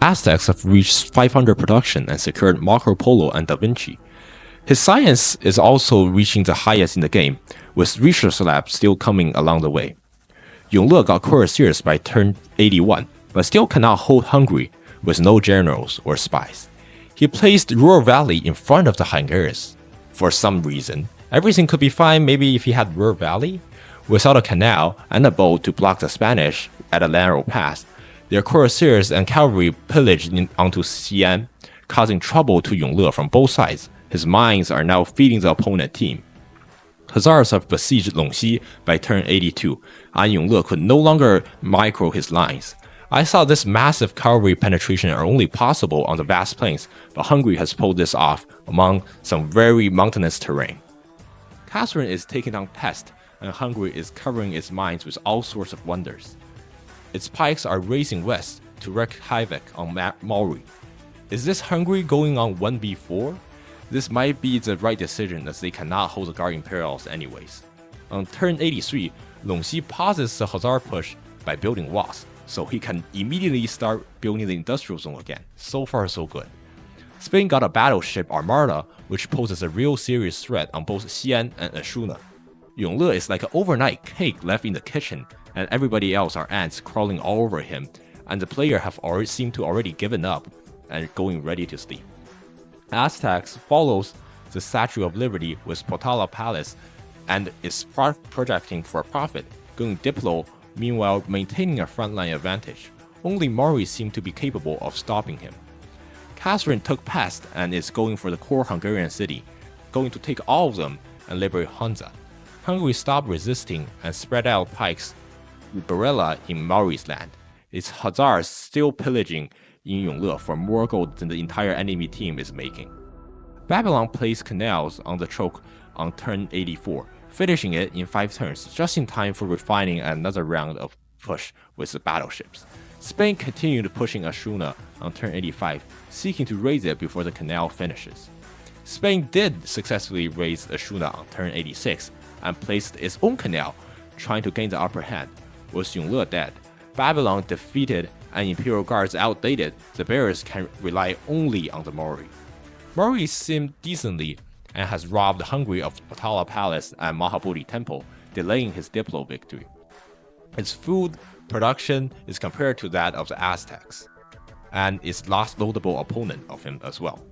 Aztecs have reached 500 production and secured Marco Polo and Da Vinci. His science is also reaching the highest in the game, with research labs still coming along the way. Yongle got cuirassiers by turn 81, but still cannot hold Hungary with no generals or spies. He placed Ruhr Valley in front of the Hungarians. For some reason, everything could be fine maybe if he had Ruhr Valley. Without a canal and a boat to block the Spanish at a narrow pass, their cuirassiers and cavalry pillaged onto Xi'an, causing trouble to Yongle from both sides. His mines are now feeding the opponent team. Hussars have besieged Longxi by turn 82, and Yongle could no longer micro his lines. I thought this massive cavalry penetration are only possible on the vast plains, but Hungary has pulled this off among some very mountainous terrain. Catherine is taking down Pest, and Hungary is covering its mines with all sorts of wonders. Its pikes are racing west to wreak havoc on Maori. Is this Hungary going on 1v4? This might be the right decision as they cannot hold the Guard Imperials anyways. On turn 83, Longxi pauses the Hussar push by building walls, so he can immediately start building the industrial zone again. So far so good. Spain got a battleship Armada, which poses a real serious threat on both Xi'an and Ashuna. Yongle is like an overnight cake left in the kitchen, and everybody else are ants crawling all over him, and the player have already seemed to already given up and going ready to sleep. Aztecs follows the Statue of Liberty with Potala Palace and is projecting for profit, going Diplo, meanwhile maintaining a frontline advantage. Only Maori seem to be capable of stopping him. Catherine took Pest and is going for the core Hungarian city, going to take all of them and liberate Hunza. Hungary stopped resisting and spread out pikes with Barilla in Maori's land. Its Hussars still pillaging in Yongle for more gold than the entire enemy team is making. Babylon placed canals on the choke on turn 84, finishing it in 5 turns, just in time for refining another round of push with the battleships. Spain continued pushing Ashuna on turn 85, seeking to raise it before the canal finishes. Spain did successfully raise Ashuna on turn 86 and placed its own canal, trying to gain the upper hand. With Yongle dead, Babylon defeated and Imperial Guards outdated, the bearers can rely only on the Maori. Maori seemed decently and has robbed Hungary of Potala Palace and Mahabodhi Temple, delaying his Diplo victory. Its food production is compared to that of the Aztecs, and its last notable opponent of him as well.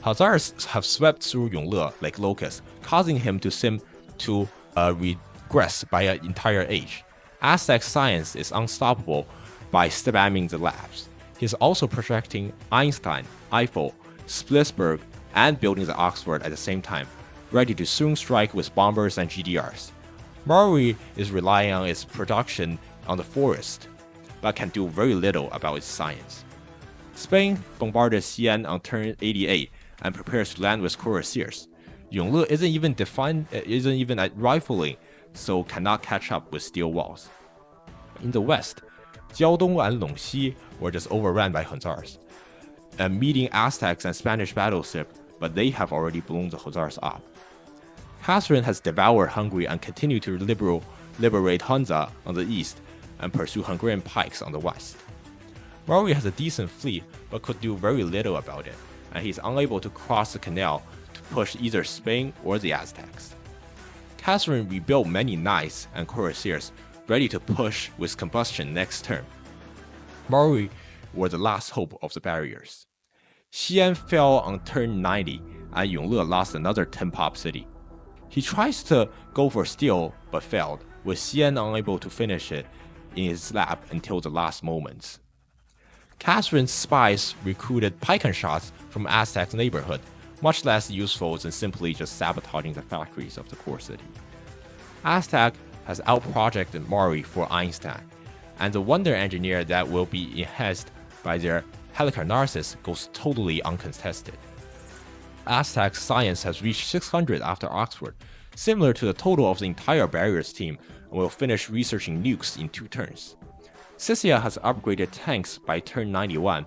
Hussars have swept through Yongle like locusts, causing him to seem to regress by an entire age. Aztec science is unstoppable by spamming the labs. He is also projecting Einstein, Eiffel, Splitsburg, and building the Oxford at the same time, ready to soon strike with bombers and GDRs. Maori is relying on its production on the forest, but can do very little about its science. Spain bombarded Xi'an on turn 88 and prepares to land with cuirassiers. Yongle isn't even at rifling, so cannot catch up with steel walls. In the west, Jiaodong and Longxi were just overrun by Hussars, and meeting Aztecs and Spanish battleship, but they have already blown the Hussars up. Catherine has devoured Hungary and continued to liberate Hunza on the east and pursue Hungarian pikes on the west. Maori has a decent fleet, but could do very little about it, and he is unable to cross the canal to push either Spain or the Aztecs. Catherine rebuilt many knights and cuirassiers, ready to push with combustion next turn. Maori were the last hope of the barriers. Xi'an fell on turn 90, and Yongle lost another 10-pop city. He tries to go for steel, but failed, with Xi'an unable to finish it in his lap until the last moments. Catherine's spies recruited pike shots from Aztec's neighborhood, much less useful than simply just sabotaging the factories of the core city. Aztec has outprojected Maori for Einstein, and the wonder engineer that will be enhanced by their Halicarnassus goes totally uncontested. Aztec's science has reached 600 after Oxford, similar to the total of the entire barriers team, and will finish researching nukes in 2 turns. Scythia has upgraded tanks by turn 91,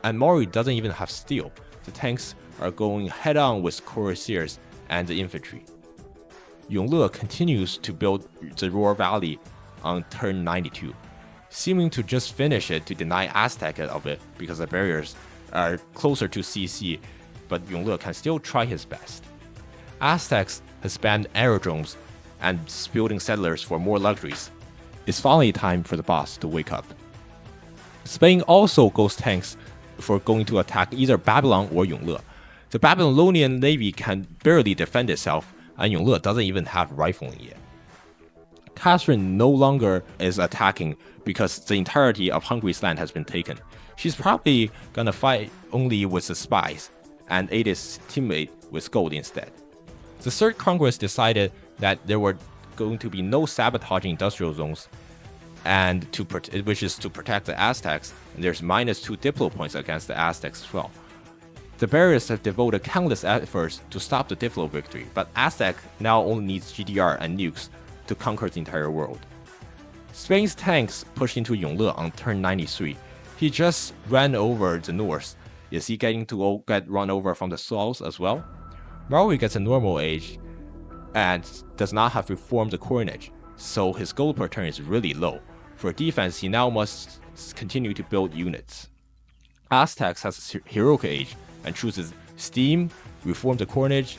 and Maori doesn't even have steel. The tanks are going head-on with cuirassiers and the infantry. Yongle continues to build the Ruhr Valley on turn 92. seeming to just finish it to deny Aztec of it because the barriers are closer to CC, but Yongle can still try his best. Aztecs has banned aerodromes and building settlers for more luxuries. It's finally time for the boss to wake up. Spain also goes tanks for going to attack either Babylon or Yongle. The Babylonian navy can barely defend itself, and Yongle doesn't even have rifling yet. Catherine no longer is attacking because the entirety of Hungary's land has been taken. She's probably gonna fight only with the spies and aid his teammate with gold instead. The Third Congress decided that there were going to be no sabotaging industrial zones, and which is to protect the Aztecs, and there's -2 Diplo points against the Aztecs as well. The barriers have devoted countless efforts to stop the Diplo victory, but Aztec now only needs GDR and nukes to conquer the entire world. Spain's tanks pushed into Yongle on turn 93. He just ran over the north. Is he getting to get run over from the south as well? Maori gets a normal age and does not have reformed the coinage, so his gold per turn is really low. For defense, he now must continue to build units. Aztecs has a heroic age and chooses Steam, reform the coinage,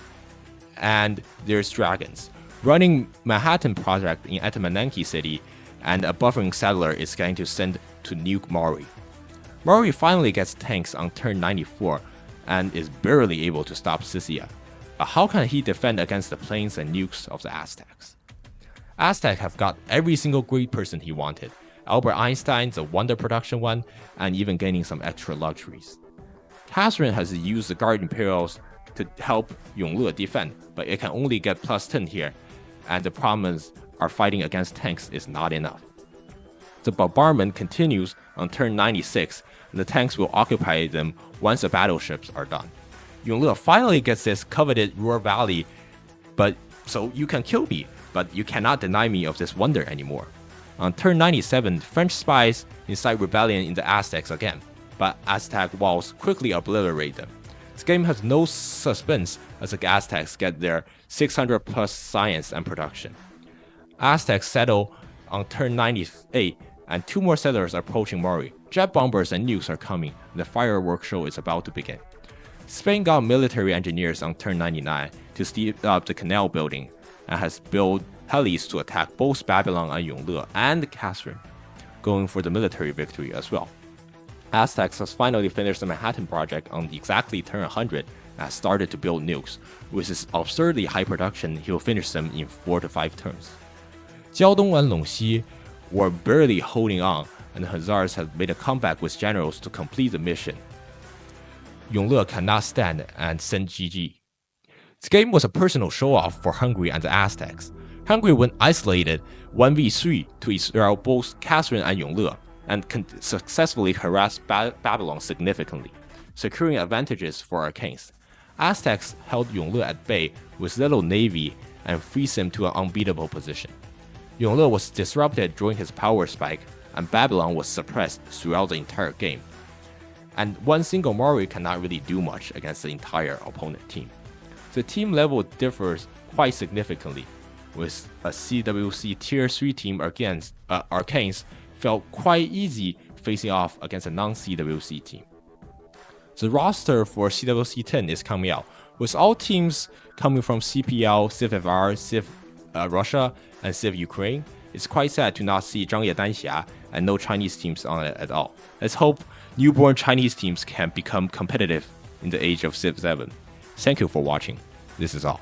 and there's dragons. Running Manhattan project in Atamananki City, and a buffering settler is going to send to nuke Maori. Maori finally gets tanks on turn 94 and is barely able to stop Scythia. But how can he defend against the planes and nukes of the Aztecs? Aztec have got every single great person he wanted. Albert Einstein, the Wonder Production one, and even gaining some extra luxuries. Catherine has used the Guard Imperials to help Yongle defend, but it can only get +10 here, and the problems are fighting against tanks is not enough. The bombardment continues on turn 96, and the tanks will occupy them once the battleships are done. Yongle finally gets this coveted Ruhr Valley, but so you can kill me, but you cannot deny me of this wonder anymore. On turn 97, French spies incite rebellion in the Aztecs again, but Aztec walls quickly obliterate them. This game has no suspense as the Aztecs get their 600 plus science and production. Aztecs settle on turn 98, and 2 more settlers are approaching Maori. Jet bombers and nukes are coming, and the fireworks show is about to begin. Spain got military engineers on turn 99 to speed up the canal building, and has built helis to attack both Babylon and Yongle and Catherine, going for the military victory as well. Aztecs has finally finished the Manhattan project on exactly turn 100 and has started to build nukes. With his absurdly high production, he'll finish them in 4 to 5 turns. Jiaodong and Longxi were barely holding on, and the Hussars have made a comeback with generals to complete the mission. Yongle cannot stand and send GG. This game was a personal show-off for Hungary and the Aztecs. Hungary went isolated 1v3 to Israel both Catherine and Yongle, and successfully harassed Babylon significantly, securing advantages for Arcanes. Aztecs held Yongle at bay with little navy and freed him to an unbeatable position. Yongle was disrupted during his power spike, and Babylon was suppressed throughout the entire game. And one single Maori cannot really do much against the entire opponent team. The team level differs quite significantly, with a CWC Tier 3 team against Arcanes felt quite easy facing off against a non-CWC team. The roster for CWC 10 is coming out, with all teams coming from CPL, CivFR, Civ Russia, and Civ Ukraine. It's quite sad to not see Zhangye Danxia and no Chinese teams on it at all. Let's hope newborn Chinese teams can become competitive in the age of Civ 7. Thank you for watching. This is all.